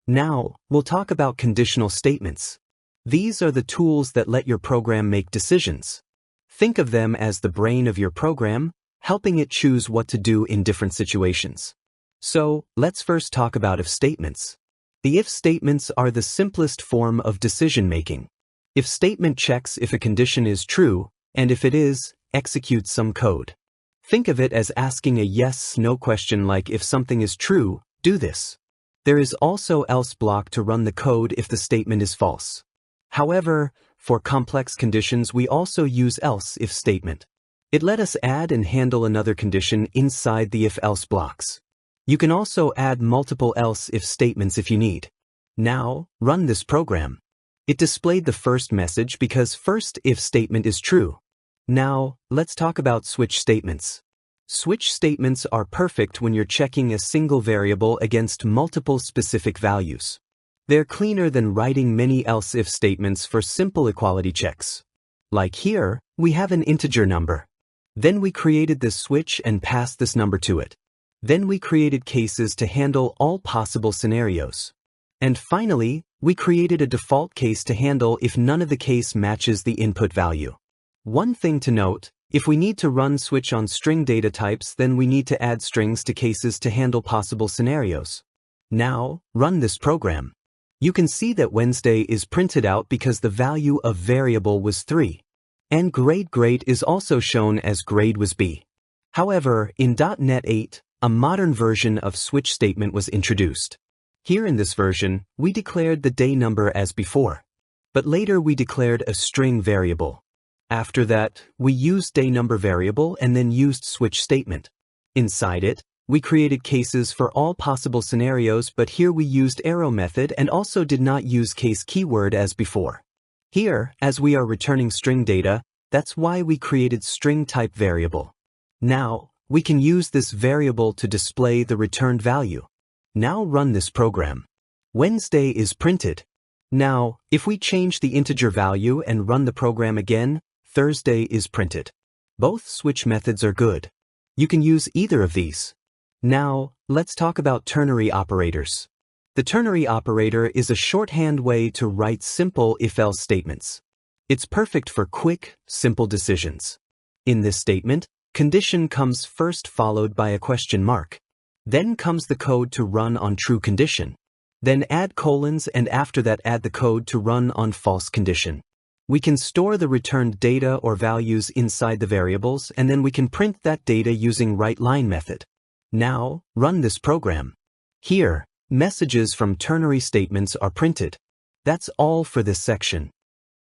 Now, we'll talk about conditional statements. These are the tools that let your program make decisions. Think of them as the brain of your program, helping it choose what to do in different situations. So, let's first talk about if statements. The if statements are the simplest form of decision-making. If statement checks if a condition is true, and if it is, executes some code. Think of it as asking a yes/no question like if something is true, do this. There is also else block to run the code if the statement is false. However, for complex conditions we also use else if statement. It let us add and handle another condition inside the if-else blocks. You can also add multiple else if statements if you need. Now, run this program. It displayed the first message because first if statement is true. Now, let's talk about switch statements. Switch statements are perfect when you're checking a single variable against multiple specific values. They're cleaner than writing many else if statements for simple equality checks. Like here, we have an integer number. Then we created this switch and passed this number to it. Then we created cases to handle all possible scenarios. And finally, we created a default case to handle if none of the case matches the input value. One thing to note, if we need to run switch on string data types, then we need to add strings to cases to handle possible scenarios. Now, run this program. You can see that Wednesday is printed out because the value of variable was 3. And grade is also shown as grade was B. However, in .NET 8, a modern version of switch statement was introduced. Here in this version, we declared the day number as before. But later we declared a string variable. After that, we used day number variable and then used switch statement. Inside it, we created cases for all possible scenarios, but here we used arrow method and also did not use case keyword as before. Here, as we are returning string data, that's why we created string type variable. Now, we can use this variable to display the returned value. Now run this program. Wednesday is printed. Now, if we change the integer value and run the program again, Thursday is printed. Both switch methods are good. You can use either of these. Now, let's talk about ternary operators. The ternary operator is a shorthand way to write simple if-else statements. It's perfect for quick, simple decisions. In this statement, condition comes first followed by a question mark. Then comes the code to run on true condition. Then add colons and after that add the code to run on false condition. We can store the returned data or values inside the variables and then we can print that data using WriteLine method. Now, run this program. Here, messages from ternary statements are printed. That's all for this section.